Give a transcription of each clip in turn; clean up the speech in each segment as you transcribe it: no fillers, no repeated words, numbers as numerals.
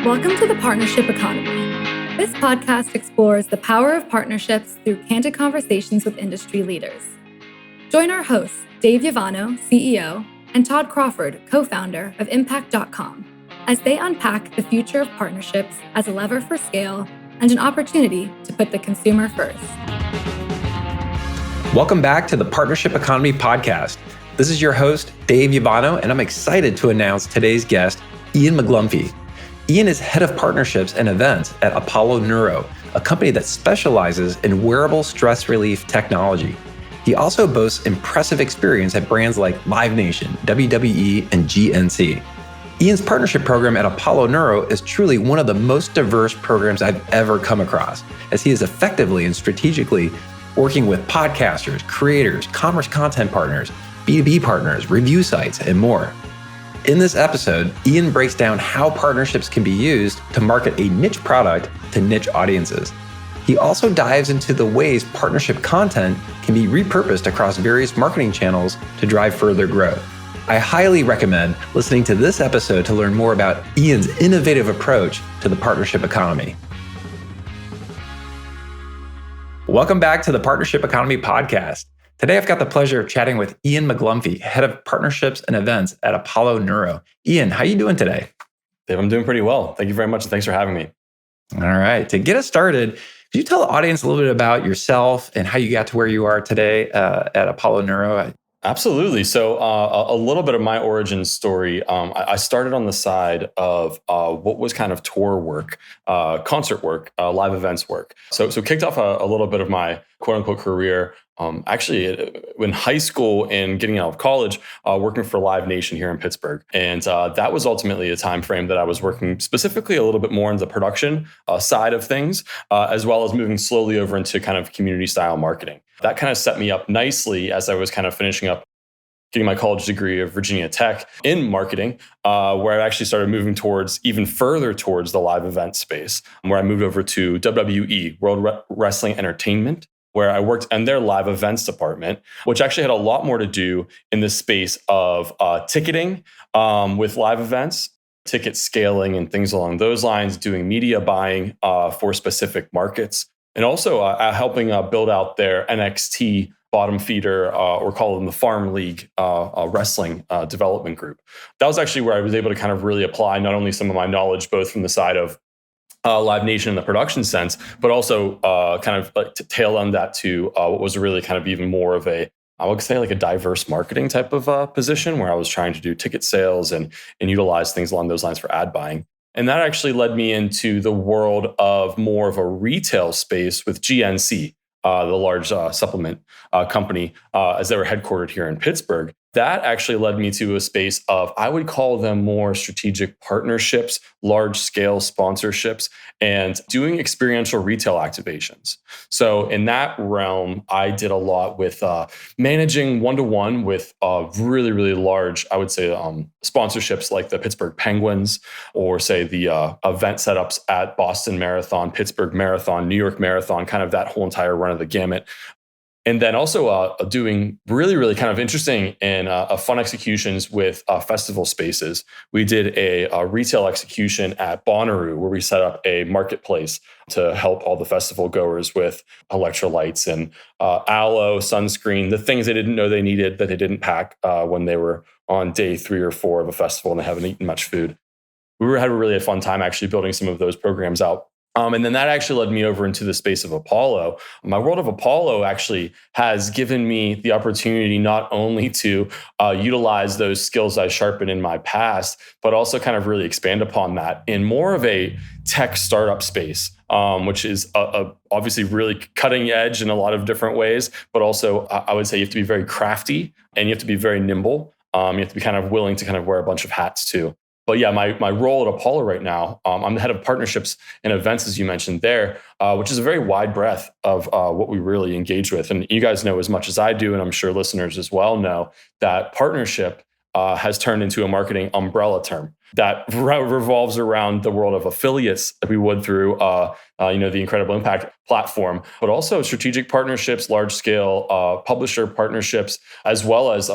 Welcome to the Partnership Economy. This podcast explores the power of partnerships through candid conversations with industry leaders. Join our hosts, Dave Yovanno, CEO, and Todd Crawford, co-founder of Impact.com, as they unpack the future of partnerships as a lever for scale and an opportunity to put the consumer first. Welcome back to the Partnership Economy podcast. This is your host, Dave Yovanno, and I'm excited to announce today's guest, Ian McGlumphy. Ian is head of partnerships and events at Apollo Neuro, a company that specializes in wearable stress relief technology. He also boasts impressive experience at brands like Live Nation, WWE, and GNC. Ian's partnership program at Apollo Neuro is truly one of the most diverse programs I've ever come across, as he is effectively and strategically working with podcasters, creators, commerce content partners, B2B partners, review sites, and more. In this episode, Ian breaks down how partnerships can be used to market a niche product to niche audiences. He also dives into the ways partnership content can be repurposed across various marketing channels to drive further growth. I highly recommend listening to this episode to learn more about Ian's innovative approach to the partnership economy. Welcome back to the Partnership Economy podcast. Today, I've got the pleasure of chatting with Ian McGlumphy, head of partnerships and events at Apollo Neuro. Ian, how are you doing today? Dave, I'm doing pretty well. Thank you very much. And thanks for having me. All right. To get us started, could you tell the audience a little bit about yourself and how you got to where you are today at Apollo Neuro? Absolutely. So a little bit of my origin story. I started on the side of what was kind of tour work, concert work, live events work. So kicked off a little bit of my quote unquote career. Actually, in high school and getting out of college, working for Live Nation here in Pittsburgh. And that was ultimately a time frame that I was working specifically a little bit more in the production side of things, as well as moving slowly over into kind of community style marketing. That kind of set me up nicely as I was kind of finishing up getting my college degree of Virginia Tech in marketing, where I actually started moving towards even further towards the live event space, where I moved over to WWE, World Wrestling Entertainment, where I worked in their live events department, which actually had a lot more to do in the space of ticketing with live events, ticket scaling and things along those lines, doing media buying for specific markets, and also helping build out their NXT bottom feeder, or call them the Farm League wrestling development group. That was actually where I was able to kind of really apply not only some of my knowledge, both from the side of Live Nation in the production sense, but also kind of like to tail end that to what was really kind of even more of a, I would say like a diverse marketing type of position where I was trying to do ticket sales and utilize things along those lines for ad buying. And that actually led me into the world of more of a retail space with GNC, the large supplement company, as they were headquartered here in Pittsburgh. That actually led me to a space of, I would call them more strategic partnerships, large scale sponsorships, and doing experiential retail activations. So in that realm, I did a lot with managing one-to-one with really, really large, I would say, sponsorships like the Pittsburgh Penguins, or say the event setups at Boston Marathon, Pittsburgh Marathon, New York Marathon, kind of that whole entire run of the gamut. And then also doing really, really kind of interesting and fun executions with festival spaces. We did a retail execution at Bonnaroo, where we set up a marketplace to help all the festival goers with electrolytes and aloe, sunscreen, the things they didn't know they needed that they didn't pack when they were on day 3 or 4 of a festival and they haven't eaten much food. We had a really fun time actually building some of those programs out. And then that actually led me over into the space of Apollo. My world of Apollo actually has given me the opportunity not only to utilize those skills I sharpened in my past, but also kind of really expand upon that in more of a tech startup space, which is obviously really cutting edge in a lot of different ways. But also, I would say you have to be very crafty and you have to be very nimble. You have to be kind of willing to kind of wear a bunch of hats too. But yeah, my role at Apollo right now, I'm the head of partnerships and events, as you mentioned there, which is a very wide breadth of what we really engage with. And you guys know as much as I do, and I'm sure listeners as well know, that partnership has turned into a marketing umbrella term that revolves around the world of affiliates that we would through the Incredible Impact platform, but also strategic partnerships, large scale publisher partnerships, as well as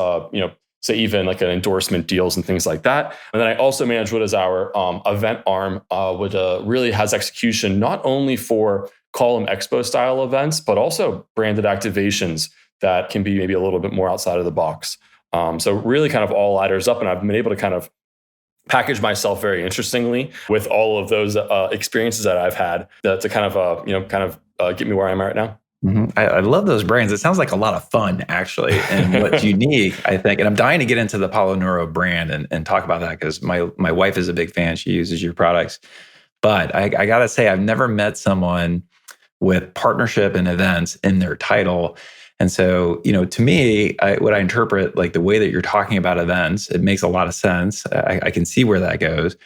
say even like an endorsement deals and things like that. And then I also manage what is our event arm, which really has execution not only for Call 'em Expo style events, but also branded activations that can be maybe a little bit more outside of the box. So really kind of all ladders up, and I've been able to kind of package myself very interestingly with all of those experiences that I've had to kind of get me where I'm at right now. Mm-hmm. I love those brands. It sounds like a lot of fun, actually. And what's unique, I think, and I'm dying to get into the Apollo Neuro brand and talk about that because my wife is a big fan. She uses your products. But I got to say, I've never met someone with partnership and events in their title. And so, to me, what I interpret, like the way that you're talking about events, it makes a lot of sense. I can see where that goes.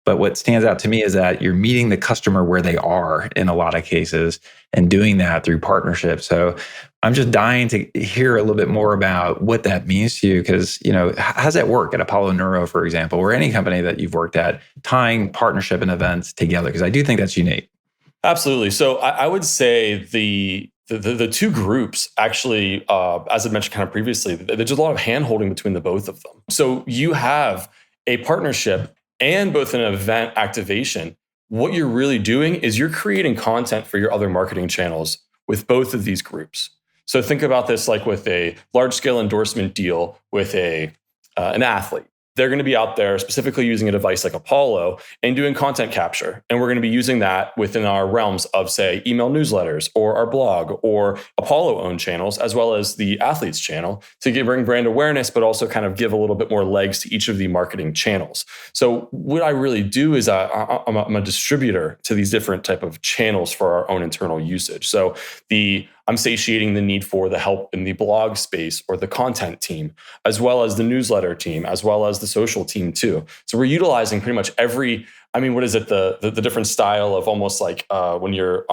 But what stands out to me is that you're meeting the customer where they are in a lot of cases and doing that through partnership. So I'm just dying to hear a little bit more about what that means to you because, how does that work at Apollo Neuro, for example, or any company that you've worked at, tying partnership and events together? Because I do think that's unique. Absolutely. So I would say the two groups actually, as I mentioned kind of previously, there's a lot of hand-holding between the both of them. So you have a partnership and both an event activation. What you're really doing is you're creating content for your other marketing channels with both of these groups. So think about this like with a large-scale endorsement deal with an athlete. They're going to be out there specifically using a device like Apollo and doing content capture. And we're going to be using that within our realms of, say, email newsletters or our blog or Apollo-owned channels, as well as the athlete's channel to bring brand awareness, but also kind of give a little bit more legs to each of the marketing channels. So what I really do is I'm a distributor to these different type of channels for our own internal usage. So I'm satiating the need for the help in the blog space or the content team, as well as the newsletter team, as well as the social team too. So we're utilizing pretty much the different style of almost like when you're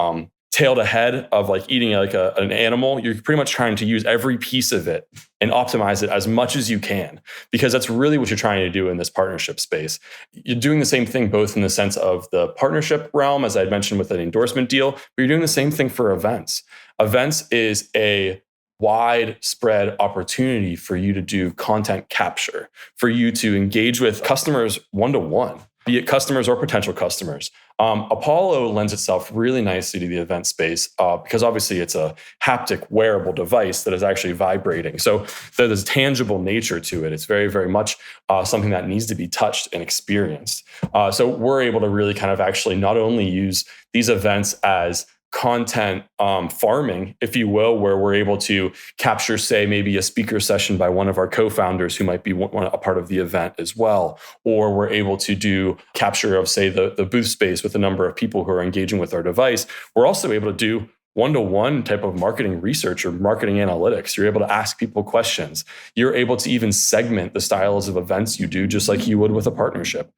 tailed ahead of like eating like an animal, you're pretty much trying to use every piece of it and optimize it as much as you can, because that's really what you're trying to do in this partnership space. You're doing the same thing both in the sense of the partnership realm, as I mentioned with an endorsement deal, but you're doing the same thing for events. Events is a widespread opportunity for you to do content capture, for you to engage with customers one-to-one, be it customers or potential customers. Apollo lends itself really nicely to the event space because obviously it's a haptic wearable device that is actually vibrating. So there's a tangible nature to it. It's very, very much something that needs to be touched and experienced. So we're able to really kind of actually not only use these events as content farming, if you will, where we're able to capture, say, maybe a speaker session by one of our co-founders who might be a part of the event as well. Or we're able to do capture of, say, the booth space with a number of people who are engaging with our device. We're also able to do one-to-one type of marketing research or marketing analytics. You're able to ask people questions. You're able to even segment the styles of events you do, just like you would with a partnership.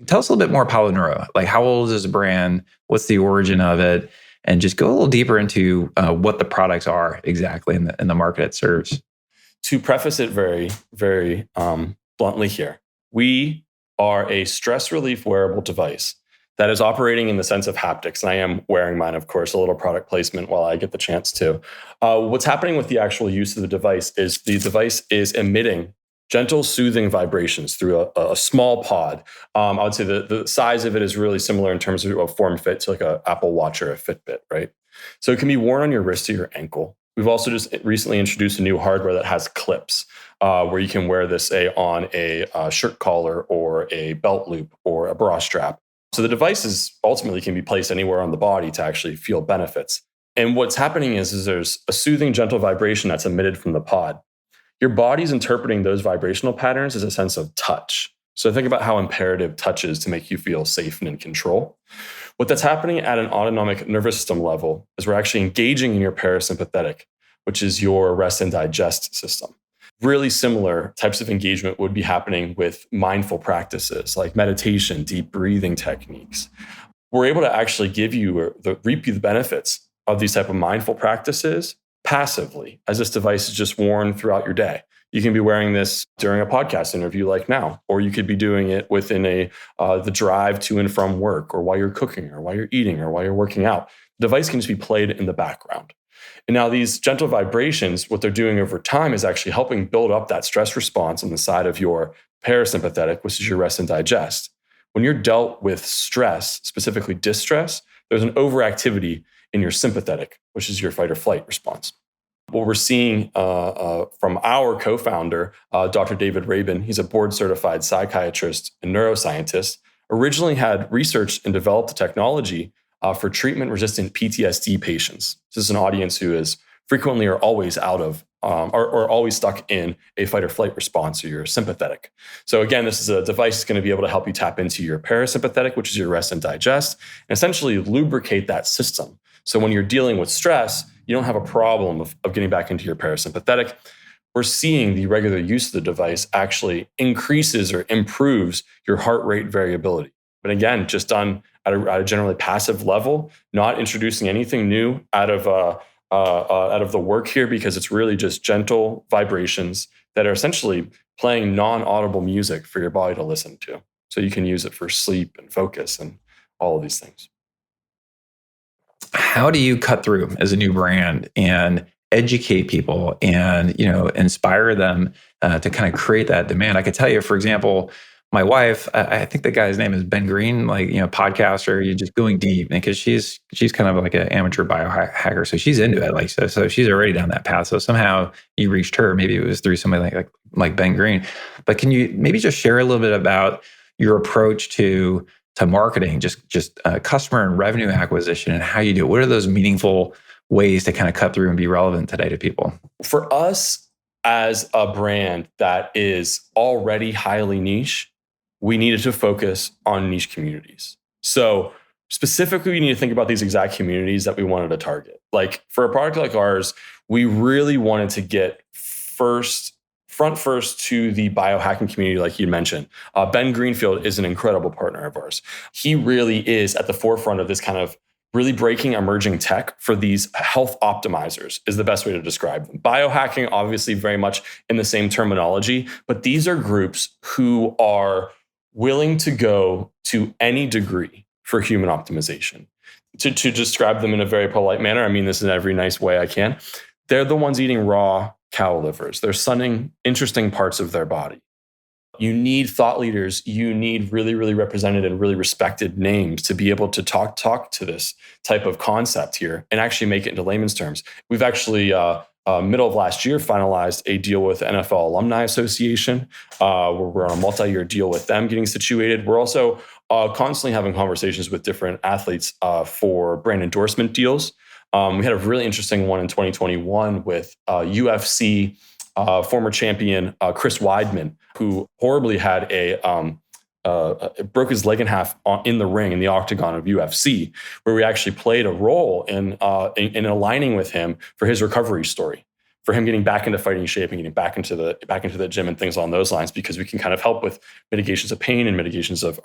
Tell us a little bit more Apollo Neuro. Like, how old is this brand? What's the origin of it? And just go a little deeper into what the products are exactly in the market it serves. To preface it very, very bluntly here, we are a stress relief wearable device that is operating in the sense of haptics. And I am wearing mine, of course, a little product placement while I get the chance to. What's happening with the actual use of the device is the device is emitting gentle, soothing vibrations through a small pod. I would say the size of it is really similar in terms of a form fit to like an Apple Watch or a Fitbit, right? So it can be worn on your wrist or your ankle. We've also just recently introduced a new hardware that has clips where you can wear this on a shirt collar or a belt loop or a bra strap. So the devices ultimately can be placed anywhere on the body to actually feel benefits. And what's happening is there's a soothing, gentle vibration that's emitted from the pod. Your body's interpreting those vibrational patterns as a sense of touch. So think about how imperative touch is to make you feel safe and in control. What that's happening at an autonomic nervous system level is we're actually engaging in your parasympathetic, which is your rest and digest system. Really similar types of engagement would be happening with mindful practices like meditation, deep breathing techniques. We're able to actually reap you the benefits of these type of mindful practices passively, as this device is just worn throughout your day. You can be wearing this during a podcast interview like now, or you could be doing it within the drive to and from work, or while you're cooking, or while you're eating, or while you're working out. The device can just be played in the background. And now these gentle vibrations, what they're doing over time is actually helping build up that stress response on the side of your parasympathetic, which is your rest and digest. When you're dealt with stress, specifically distress, there's an overactivity in your sympathetic, which is your fight or flight response. What we're seeing from our co-founder, Dr. David Rabin, he's a board-certified psychiatrist and neuroscientist, originally had researched and developed a technology for treatment-resistant PTSD patients. This is an audience who is frequently or always out of or always stuck in a fight or flight response, or your sympathetic. So again, this is a device that's going to be able to help you tap into your parasympathetic, which is your rest and digest, and essentially lubricate that system. So when you're dealing with stress, you don't have a problem of getting back into your parasympathetic. We're seeing the regular use of the device actually increases or improves your heart rate variability. But again, just done at a generally passive level, not introducing anything new out of the work here, because it's really just gentle vibrations that are essentially playing non-audible music for your body to listen to. So you can use it for sleep and focus and all of these things. How do you cut through as a new brand and educate people and, inspire them to kind of create that demand? I could tell you, for example, my wife, I think the guy's name is Ben Green, podcaster. You're just going deep, because she's kind of like an amateur biohacker, so she's into it. So she's already down that path. So somehow you reached her. Maybe it was through somebody like Ben Green. But can you maybe just share a little bit about your approach to marketing, just customer and revenue acquisition, and how you do it? What are those meaningful ways to kind of cut through and be relevant today to people? For us, as a brand that is already highly niche, we needed to focus on niche communities. So specifically, we need to think about these exact communities that we wanted to target. Like for a product like ours, we really wanted to get front first to the biohacking community, like you mentioned. Ben Greenfield is an incredible partner of ours. He really is at the forefront of this kind of really breaking emerging tech for these health optimizers, is the best way to describe them. Biohacking, obviously very much in the same terminology, but these are groups who are willing to go to any degree for human optimization. To describe them in a very polite manner, I mean this in every nice way I can, they're the ones eating raw cow livers. They're sunning interesting parts of their body. You need thought leaders. You need really, really represented and really respected names to be able to talk to this type of concept here and actually make it into layman's terms. We've actually, middle of last year, finalized a deal with NFL Alumni Association, where we're on a multi-year deal with them getting situated. We're also constantly having conversations with different athletes for brand endorsement deals. We had a really interesting one in 2021 with UFC former champion Chris Weidman, who horribly had broke his leg in half in the ring in the octagon of UFC, where we actually played a role in aligning with him for his recovery story, for him getting back into fighting shape and getting back into the gym and things along those lines, because we can kind of help with mitigations of pain and mitigations of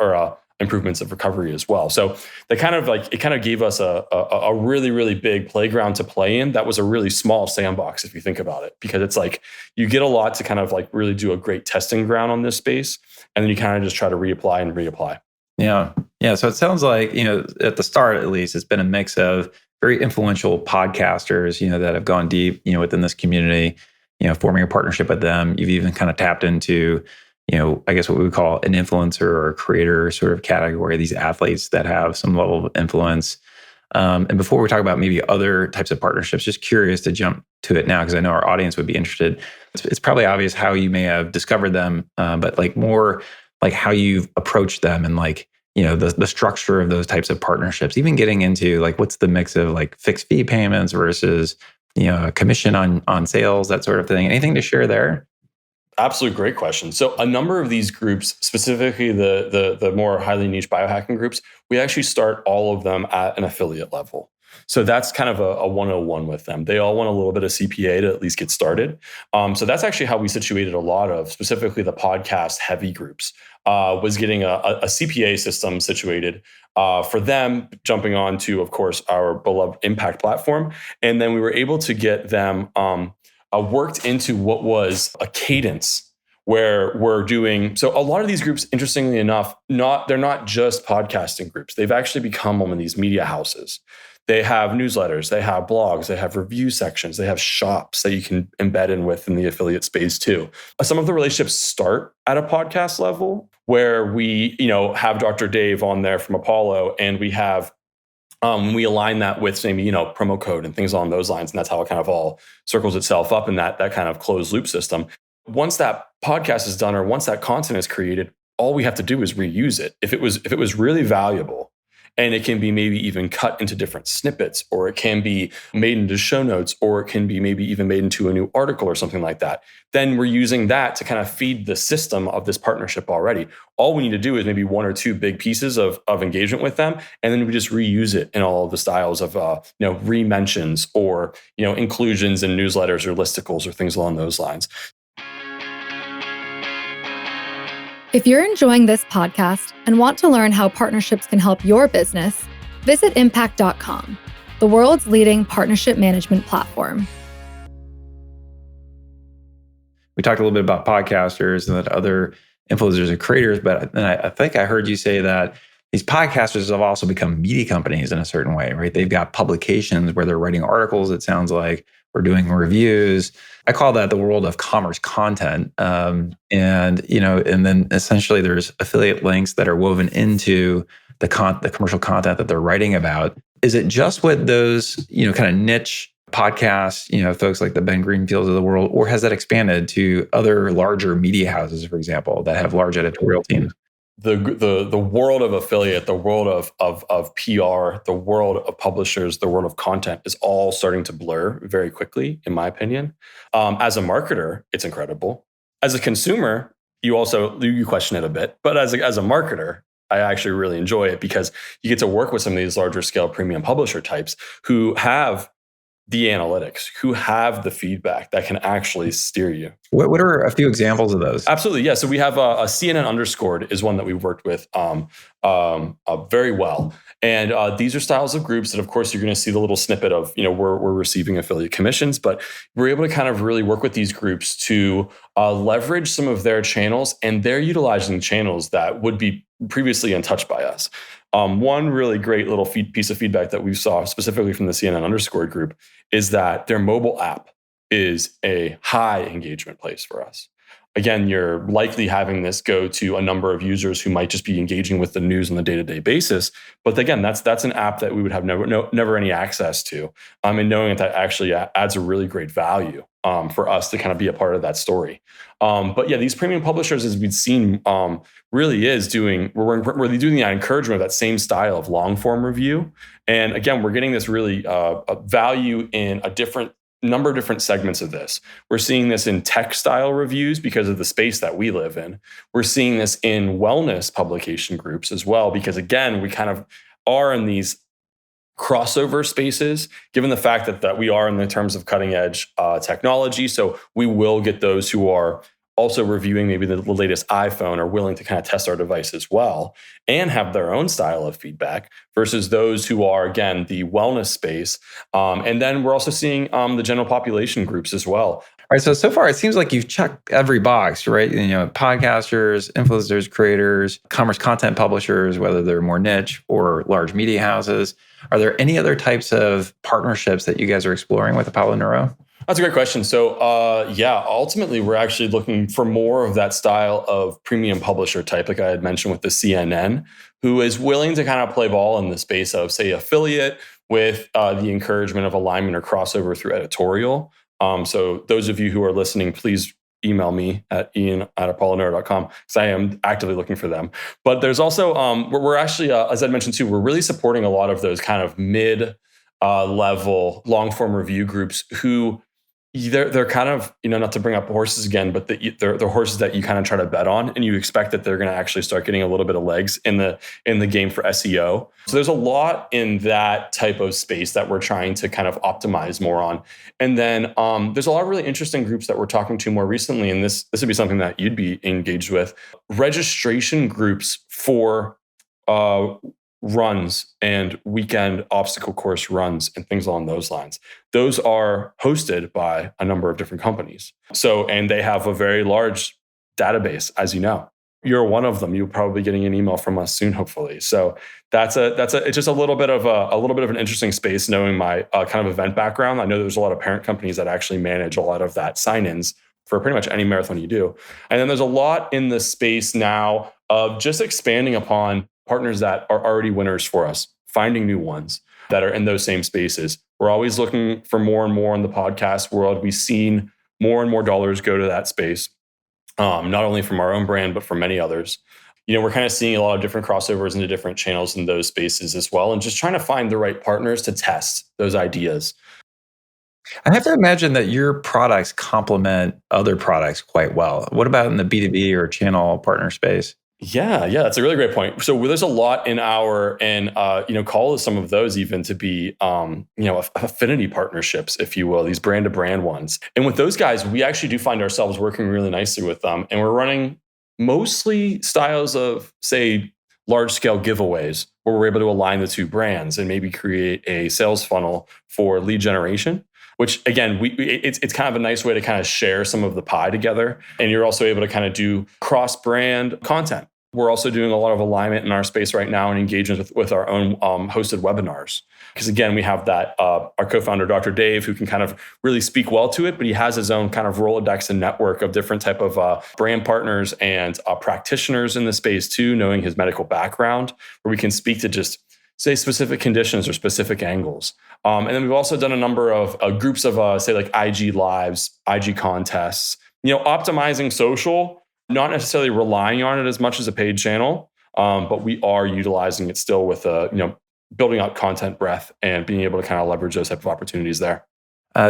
improvements of recovery as well. So it kind of gave us a really, really big playground to play in. That was a really small sandbox if you think about it, because it's like you get a lot to kind of like really do a great testing ground on this space, and then you kind of just try to reapply. Yeah. So it sounds like, at the start at least, it's been a mix of very influential podcasters, that have gone deep, within this community, forming a partnership with them. You've even kind of tapped into, I guess what we would call an influencer or a creator sort of category, these athletes that have some level of influence. And before we talk about maybe other types of partnerships, just curious to jump to it now, because I know our audience would be interested. It's probably obvious how you may have discovered them, but like more like how you've approached them and like, the structure of those types of partnerships, even getting into like, what's the mix of like fixed fee payments versus, commission on sales, that sort of thing. Anything to share there? Absolutely, great question. So a number of these groups, specifically the more highly niche biohacking groups, we actually start all of them at an affiliate level. So that's kind of a 101 with them. They all want a little bit of CPA to at least get started. So that's actually how we situated a lot of, specifically the podcast heavy groups, was getting a CPA system situated for them, jumping on to, of course, our beloved Impact platform. And then we were able to get them worked into what was a cadence where we're doing. So a lot of these groups, interestingly enough, they're not just podcasting groups. They've actually become one of these media houses. They have newsletters, they have blogs, they have review sections, they have shops that you can embed in within the affiliate space too. Some of the relationships start at a podcast level where we, have Dr. Dave on there from Apollo, and we have we align that with maybe, promo code and things along those lines. And that's how it kind of all circles itself up in that kind of closed loop system. Once that podcast is done or once that content is created, all we have to do is reuse it. If it was really valuable, and it can be maybe even cut into different snippets, or it can be made into show notes, or it can be maybe even made into a new article or something like that, then we're using that to kind of feed the system of this partnership already. All we need to do is maybe one or two big pieces of engagement with them, and then we just reuse it in all of the styles of re-mentions or inclusions in newsletters or listicles or things along those lines. If you're enjoying this podcast and want to learn how partnerships can help your business, visit impact.com, the world's leading partnership management platform. We talked a little bit about podcasters and then other influencers and creators, but then I think I heard you say that these podcasters have also become media companies in a certain way, right? They've got publications where they're writing articles, it sounds like, or doing reviews. I call that the world of commerce content. And then essentially there's affiliate links that are woven into the commercial content that they're writing about. Is it just with those, kind of niche podcasts, folks like the Ben Greenfields of the world, or has that expanded to other larger media houses, for example, that have large editorial teams? The world of affiliate, the world of PR, the world of publishers, the world of content is all starting to blur very quickly, in my opinion. As a marketer, it's incredible. As a consumer, you question it a bit, but as a marketer, I actually really enjoy it because you get to work with some of these larger scale premium publisher types who have the analytics, who have the feedback that can actually steer you. What are a few examples of those? Absolutely, yeah. So we have a CNN Underscored is one that we've worked with very well. And these are styles of groups that, of course, you're going to see the little snippet of, we're receiving affiliate commissions, but we're able to kind of really work with these groups to leverage some of their channels, and they're utilizing channels that would be previously untouched by us. One really great little piece of feedback that we saw specifically from the CNN Underscored group is that their mobile app is a high engagement place for us. Again, you're likely having this go to a number of users who might just be engaging with the news on a day-to-day basis. But again, that's an app that we would have never any access to. And knowing that actually adds a really great value for us to kind of be a part of that story. But yeah, these premium publishers, as we've seen, really is doing, we're really doing that encouragement of that same style of long form review. And again, we're getting this really value in a number of different segments of this. We're seeing this in tech style reviews because of the space that we live in. We're seeing this in wellness publication groups as well, because again, we kind of are in these crossover spaces, given the fact that we are in the terms of cutting edge technology. So we will get those who are also reviewing maybe the latest iPhone, are willing to kind of test our device as well and have their own style of feedback versus those who are, again, the wellness space. And then we're also seeing the general population groups as well. All right. So far, it seems like you've checked every box, right? Podcasters, influencers, creators, commerce content publishers, whether they're more niche or large media houses. Are there any other types of partnerships that you guys are exploring with Apollo Neuro? That's a great question. So ultimately, we're actually looking for more of that style of premium publisher type, like I had mentioned with the CNN, who is willing to kind of play ball in the space of, say, affiliate with the encouragement of alignment or crossover through editorial. So those of you who are listening, please email me at ian@apolloneuro.com because I am actively looking for them. But there's also, we're actually, as I mentioned too, we're really supporting a lot of those kind of mid-level long-form review groups who they're kind of, not to bring up horses again, but they're horses that you kind of try to bet on, and you expect that they're going to actually start getting a little bit of legs in the game for SEO. So there's a lot in that type of space that we're trying to kind of optimize more on. And then there's a lot of really interesting groups that we're talking to more recently, and this would be something that you'd be engaged with. Registration groups for runs and weekend obstacle course runs and things along those lines. Those are hosted by a number of different companies. And they have a very large database, as you know. you're one of them. You'll probably be getting an email from us soon, hopefully. So it's just a little bit of an interesting space, knowing my kind of event background. I know there's a lot of parent companies that actually manage a lot of that sign-ins for pretty much any marathon you do. And then there's a lot in the space now of just expanding upon partners that are already winners for us, finding new ones that are in those same spaces. We're always looking for more and more in the podcast world. We've seen more and more dollars go to that space. Not only from our own brand, but from many others. We're kind of seeing a lot of different crossovers into different channels in those spaces as well, and just trying to find the right partners to test those ideas. I have to imagine that your products complement other products quite well. What about in the B2B or channel partner space? Yeah, that's a really great point. So there's a lot in call some of those even to be, affinity partnerships, if you will, these brand to brand ones. And with those guys, we actually do find ourselves working really nicely with them. And we're running mostly styles of, say, large scale giveaways where we're able to align the two brands and maybe create a sales funnel for lead generation. Which again, it's kind of a nice way to kind of share some of the pie together. And you're also able to kind of do cross-brand content. We're also doing a lot of alignment in our space right now and engagement with our own hosted webinars. Because again, we have that, our co-founder, Dr. Dave, who can kind of really speak well to it, but he has his own kind of Rolodex and network of different type of brand partners and practitioners in the space too, knowing his medical background, where we can speak to just say specific conditions or specific angles. And then we've also done a number of groups of, say, like IG lives, IG contests, optimizing social, not necessarily relying on it as much as a paid channel, but we are utilizing it still with, building out content breadth and being able to kind of leverage those type of opportunities there.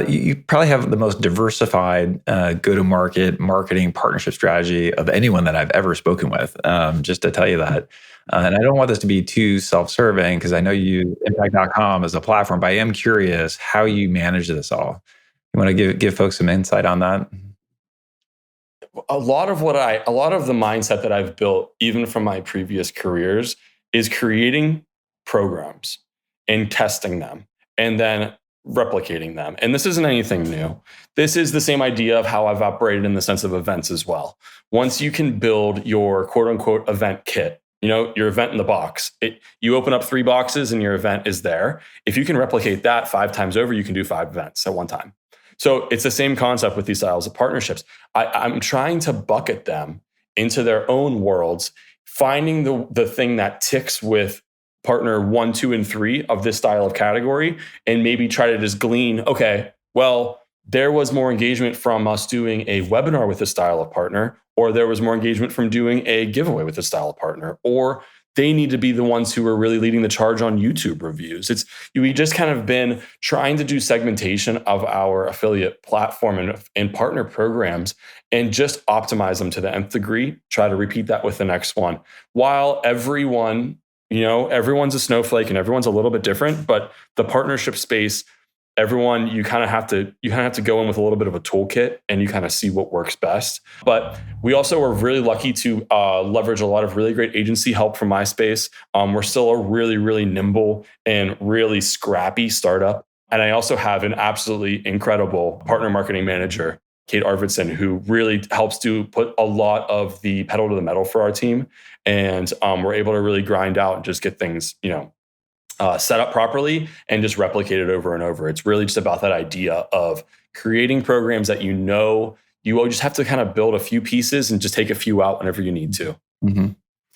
You probably have the most diversified go-to-market marketing partnership strategy of anyone that I've ever spoken with, just to tell you that. And I don't want this to be too self-serving because I know you use unpack.com as a platform, but I am curious how you manage this all. You want to give folks some insight on that? A lot of the mindset that I've built, even from my previous careers, is creating programs and testing them and then replicating them. And this isn't anything new. This is the same idea of how I've operated in the sense of events as well. Once you can build your quote unquote event kit, your event in the box, you open up 3 boxes and your event is there. If you can replicate that 5 times over, you can do 5 events at one time. So it's the same concept with these styles of partnerships. I'm trying to bucket them into their own worlds, finding the thing that ticks with partner 1, 2, and 3 of this style of category, and maybe try to just glean, okay, well, there was more engagement from us doing a webinar with this style of partner, or there was more engagement from doing a giveaway with this style of partner, or they need to be the ones who are really leading the charge on YouTube reviews. We just kind of been trying to do segmentation of our affiliate platform and partner programs and just optimize them to the nth degree, try to repeat that with the next one. While everyone's a snowflake and everyone's a little bit different, but the partnership space, everyone, you kind of have to go in with a little bit of a toolkit and you kind of see what works best. But we also were really lucky to leverage a lot of really great agency help from my space. We're still a really, really nimble and really scrappy startup. And I also have an absolutely incredible partner marketing manager, Kate Arvidsson, who really helps to put a lot of the pedal to the metal for our team. And we're able to really grind out and just get things, set up properly and just replicate it over and over. It's really just about that idea of creating programs that you will just have to kind of build a few pieces and just take a few out whenever you need to. Mm-hmm.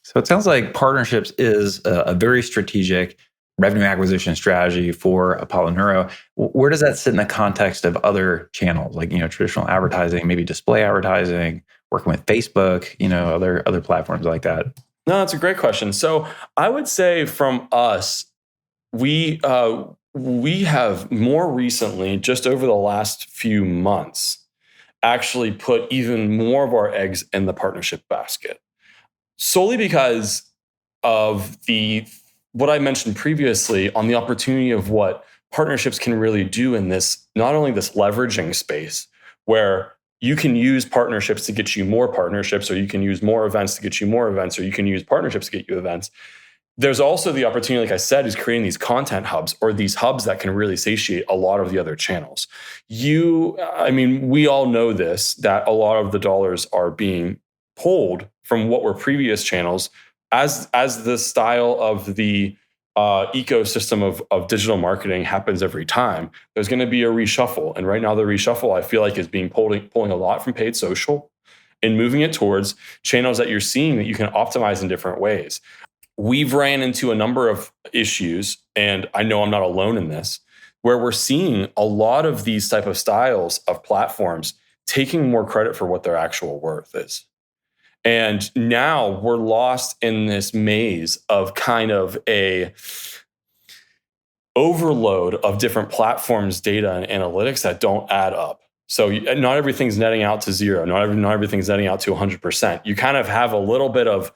So it sounds like partnerships is a very strategic revenue acquisition strategy for Apollo Neuro. Where does that sit in the context of other channels, like traditional advertising, maybe display advertising, working with Facebook, other platforms like that? No, that's a great question. So I would say from us, we have more recently, just over the last few months, actually put even more of our eggs in the partnership basket, solely because of what I mentioned previously on the opportunity of what partnerships can really do in this, not only this leveraging space where you can use partnerships to get you more partnerships, or you can use more events to get you more events, or you can use partnerships to get you events. There's also the opportunity, like I said, is creating these content hubs, or these hubs that can really satiate a lot of the other channels. We all know this, that a lot of the dollars are being pulled from what were previous channels, as the style of the ecosystem of digital marketing happens every time, there's going to be a reshuffle. And right now, the reshuffle I feel like is being pulling a lot from paid social and moving it towards channels that you're seeing that you can optimize in different ways. We've ran into a number of issues, and I know I'm not alone in this, where we're seeing a lot of these type of styles of platforms taking more credit for what their actual worth is. And now we're lost in this maze of kind of a overload of different platforms, data, and analytics that don't add up. So not everything's netting out to zero. Not everything's netting out to 100%. You kind of have a little bit of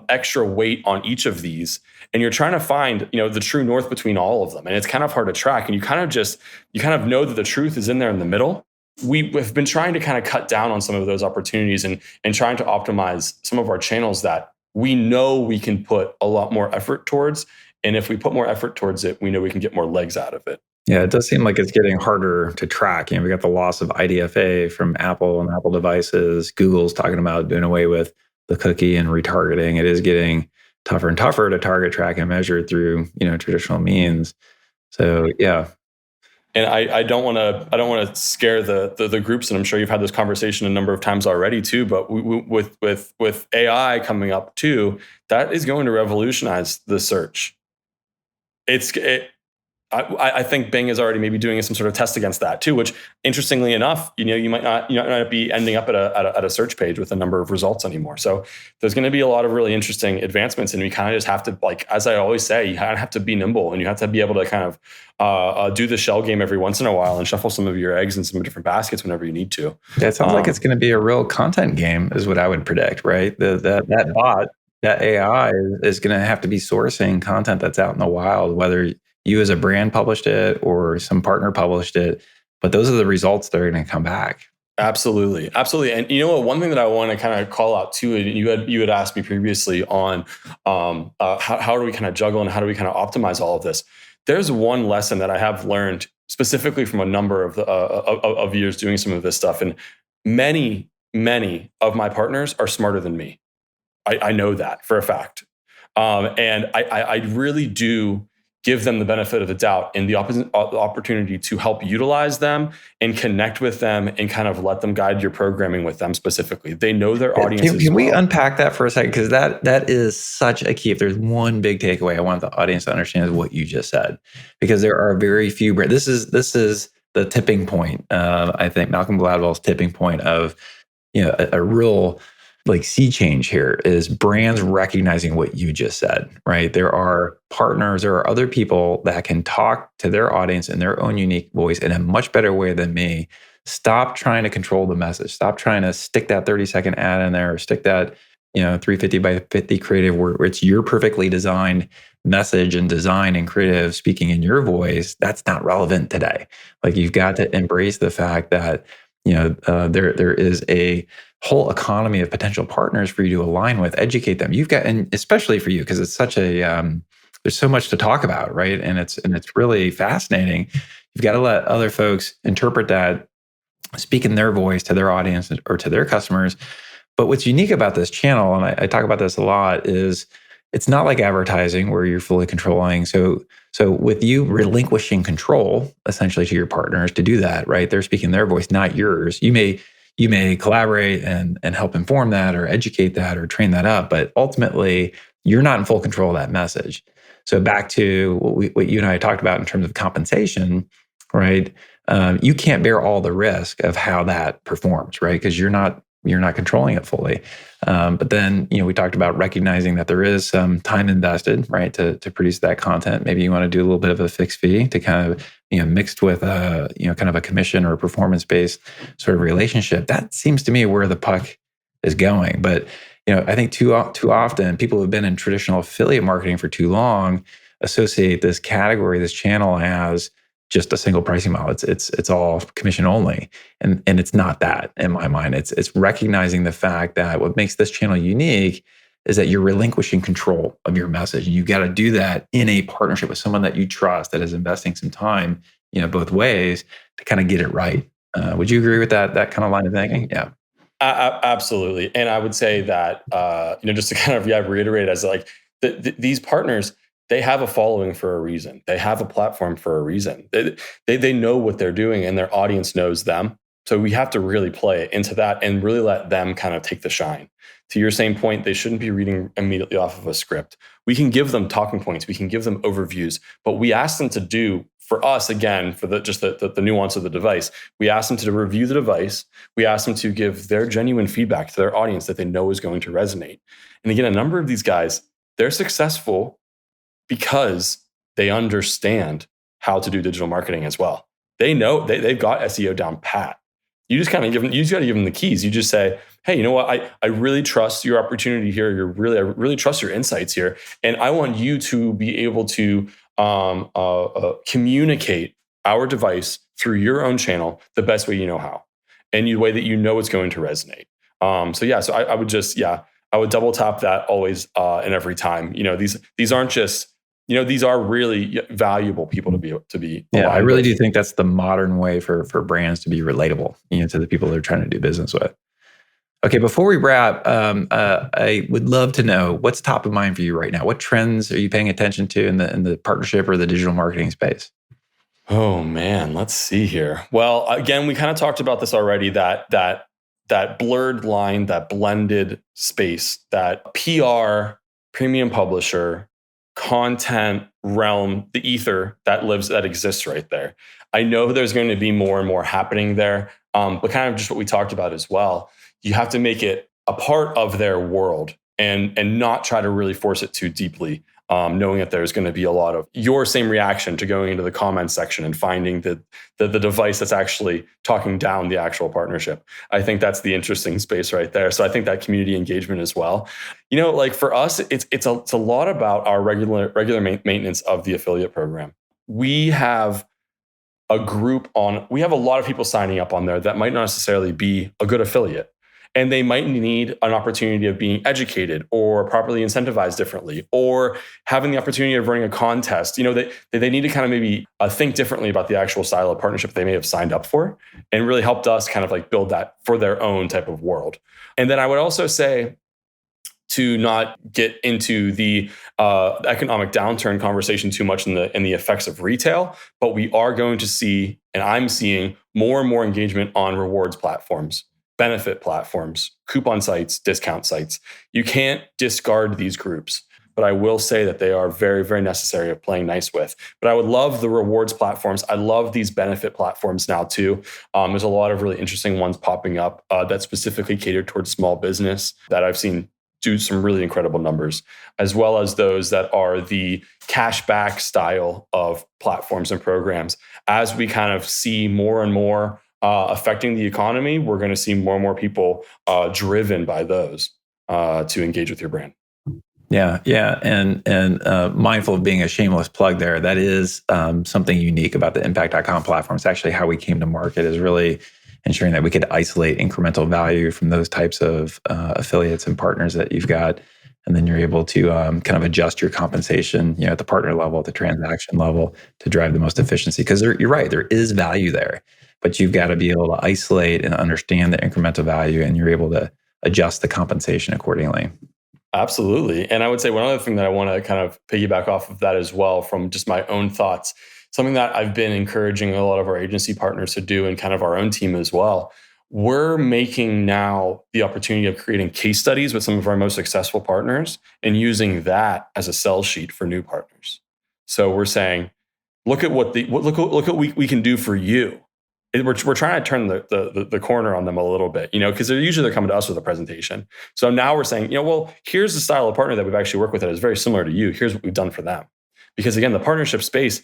extra weight on each of these, and you're trying to find the true north between all of them. And it's kind of hard to track. And you kind of know that the truth is in there in the middle. We have been trying to kind of cut down on some of those opportunities and trying to optimize some of our channels that we know we can put a lot more effort towards. And if we put more effort towards it, we know we can get more legs out of it. Yeah, it does seem like it's getting harder to track. We got the loss of IDFA from Apple and Apple devices. Google's talking about doing away with the cookie and retargeting. It is getting tougher and tougher to target, track, and measure through traditional means. So yeah. And I don't want to scare the groups, and I'm sure you've had this conversation a number of times already too. But with AI coming up too, that is going to revolutionize the search. I think Bing is already maybe doing some sort of test against that too, which interestingly enough, you might not be ending up at a search page with a number of results anymore. So there's going to be a lot of really interesting advancements, and we kind of just have to, like, as I always say, you kind of have to be nimble, and you have to be able to kind of do the shell game every once in a while and shuffle some of your eggs in some different baskets whenever you need to. Yeah, it sounds like it's going to be a real content game, is what I would predict, right? That bot, that AI is going to have to be sourcing content that's out in the wild, whether you as a brand published it or some partner published it, but those are the results that are going to come back. Absolutely. And you know what? One thing that I want to kind of call out too, and you had asked me previously on how do we kind of juggle and how do we kind of optimize all of this? There's one lesson that I have learned specifically from a number of years doing some of this stuff, and many of my partners are smarter than me. I know that for a fact, and I really do give them the benefit of the doubt and the opportunity to help utilize them and connect with them and kind of let them guide your programming with them specifically. They know their audience. Can we unpack that for a second? Because that is such a key. If there's one big takeaway I want the audience to understand is what you just said, because there are very few brands. This is the tipping point. I think Malcolm Gladwell's tipping point of a real sea change here is brands recognizing what you just said, right? There are partners, there are other people that can talk to their audience in their own unique voice in a much better way than me. Stop trying to control the message. Stop trying to stick that 30-second ad in there or stick that 350 by 50 creative where it's your perfectly designed message and design and creative speaking in your voice. That's not relevant today. Like, you've got to embrace the fact that there is a whole economy of potential partners for you to align with, educate them. You've got, and especially for you, because it's such a there's so much to talk about, right? And it's really fascinating. You've got to let other folks interpret that, speak in their voice to their audience or to their customers. But what's unique about this channel, and I talk about this a lot, is it's not like advertising where you're fully controlling. So with you relinquishing control essentially to your partners to do that, right? They're speaking their voice, not yours. You may collaborate and help inform that or educate that or train that up, but ultimately you're not in full control of that message. So back to what you and I talked about in terms of compensation, right? You can't bear all the risk of how that performs, right? Because you're not controlling it fully. But then, we talked about recognizing that there is some time invested, right, to produce that content. Maybe you want to do a little bit of a fixed fee to kind of, mixed with kind of a commission or a performance-based sort of relationship. That seems to me where the puck is going. But, I think too often people who have been in traditional affiliate marketing for too long associate this category, this channel as just a single pricing model. It's all commission only. And it's not that in my mind. It's recognizing the fact that what makes this channel unique is that you're relinquishing control of your message. And you got to do that in a partnership with someone that you trust, that is investing some time, both ways to kind of get it right. Would you agree with that kind of line of thinking? Yeah. Absolutely. And I would say that, just to kind of reiterate as like these partners, they have a following for a reason. They have a platform for a reason. They know what they're doing and their audience knows them. So we have to really play into that and really let them kind of take the shine. To your same point, they shouldn't be reading immediately off of a script. We can give them talking points. We can give them overviews, but we ask them to do for us, again, for the nuance of the device, we ask them to review the device. We ask them to give their genuine feedback to their audience that they know is going to resonate. And again, a number of these guys, they're successful because they understand how to do digital marketing as well. They know they've got SEO down pat. You just kind of give them, you just got to give them the keys. You just say, hey, you know what? I really trust your opportunity here. I really trust your insights here. And I want you to be able to communicate our device through your own channel the best way you know how, and the way that you know it's going to resonate. So I would just, I would double tap that always and every time. These aren't just, these are really valuable people to be. Yeah, I really do think that's the modern way for brands to be relatable, to the people they're trying to do business with. Okay, before we wrap, I would love to know what's top of mind for you right now. What trends are you paying attention to in the partnership or the digital marketing space? Oh man, let's see here. Well, again, we kind of talked about this already. That blurred line, that blended space, that PR, premium publisher, content realm, the ether that exists right there. I know there's going to be more and more happening there, but kind of just what we talked about as well. You have to make it a part of their world and not try to really force it too deeply, knowing that there's going to be a lot of your same reaction to going into the comments section and finding the device that's actually talking down the actual partnership. I think that's the interesting space right there. So I think that community engagement as well. Like for us, it's a lot about our regular maintenance of the affiliate program. We have a lot of people signing up on there that might not necessarily be a good affiliate. And they might need an opportunity of being educated or properly incentivized differently, or having the opportunity of running a contest. They need to kind of maybe think differently about the actual style of partnership they may have signed up for, and really helped us kind of like build that for their own type of world. And then I would also say to not get into the economic downturn conversation too much in the effects of retail, but we are going to see, and I'm seeing more and more engagement on rewards platforms, benefit platforms, coupon sites, discount sites. You can't discard these groups, but I will say that they are very, very necessary of playing nice with. But I would love the rewards platforms. I love these benefit platforms now too. There's a lot of really interesting ones popping up that specifically cater towards small business that I've seen do some really incredible numbers, as well as those that are the cashback style of platforms and programs. As we kind of see more and more affecting the economy, we're going to see more and more people driven by those to engage with your brand. Yeah. And mindful of being a shameless plug there, that is something unique about the impact.com platform. It's actually how we came to market, is really ensuring that we could isolate incremental value from those types of affiliates and partners that you've got. And then you're able to kind of adjust your compensation, at the partner level, at the transaction level, to drive the most efficiency. Because you're right, there is value there, but you've got to be able to isolate and understand the incremental value, and you're able to adjust the compensation accordingly. Absolutely. And I would say one other thing that I want to kind of piggyback off of that as well, from just my own thoughts, something that I've been encouraging a lot of our agency partners to do, and kind of our own team as well. We're making now the opportunity of creating case studies with some of our most successful partners and using that as a sell sheet for new partners. So we're saying, look at what we can do for you. We're trying to turn the corner on them a little bit, because they're coming to us with a presentation. So now we're saying, well, here's the style of partner that we've actually worked with that is very similar to you. Here's what we've done for them. Because again, the partnership space,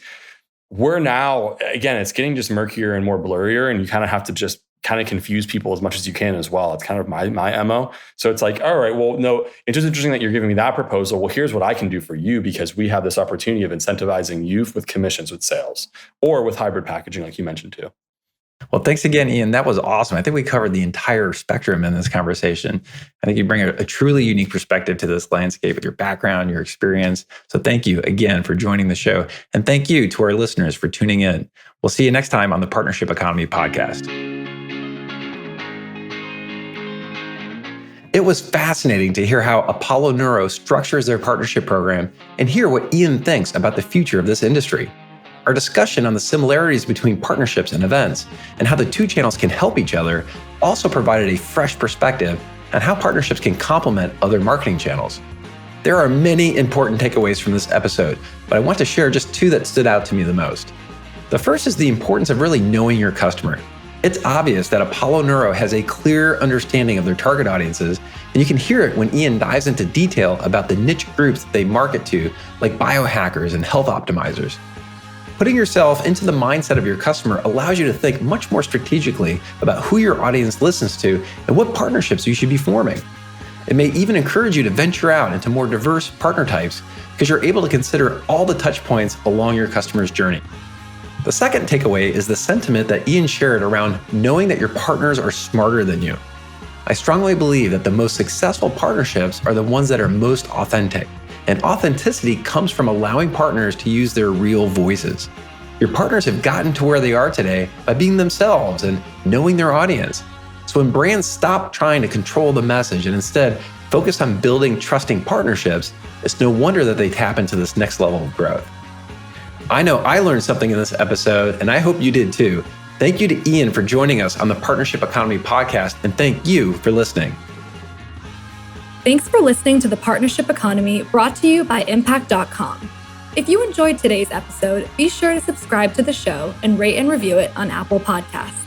we're now, again, it's getting just murkier and more blurrier, and you kind of have to just kind of confuse people as much as you can as well. It's kind of my MO. So it's like, all right, well, no, it's just interesting that you're giving me that proposal. Well, here's what I can do for you, because we have this opportunity of incentivizing you with commissions, with sales, or with hybrid packaging, like you mentioned too. Well, thanks again, Ian. That was awesome. I think we covered the entire spectrum in this conversation. I think you bring a truly unique perspective to this landscape with your background, your experience. So thank you again for joining the show. And thank you to our listeners for tuning in. We'll see you next time on the Partnership Economy Podcast. was fascinating to hear how Apollo Neuro structures their partnership program and hear what Ian thinks about the future of this industry. Our discussion on the similarities between partnerships and events and how the two channels can help each other also provided a fresh perspective on how partnerships can complement other marketing channels. There are many important takeaways from this episode, but I want to share just two that stood out to me the most. The first is the importance of really knowing your customer. It's obvious that Apollo Neuro has a clear understanding of their target audiences, and you can hear it when Ian dives into detail about the niche groups that they market to, like biohackers and health optimizers. Putting yourself into the mindset of your customer allows you to think much more strategically about who your audience listens to and what partnerships you should be forming. It may even encourage you to venture out into more diverse partner types because you're able to consider all the touch points along your customer's journey. The second takeaway is the sentiment that Ian shared around knowing that your partners are smarter than you. I strongly believe that the most successful partnerships are the ones that are most authentic, and authenticity comes from allowing partners to use their real voices. Your partners have gotten to where they are today by being themselves and knowing their audience. So when brands stop trying to control the message and instead focus on building trusting partnerships, it's no wonder that they tap into this next level of growth. I know I learned something in this episode, and I hope you did too. Thank you to Ian for joining us on the Partnership Economy podcast, and thank you for listening. Thanks for listening to the Partnership Economy, brought to you by Impact.com. If you enjoyed today's episode, be sure to subscribe to the show and rate and review it on Apple Podcasts.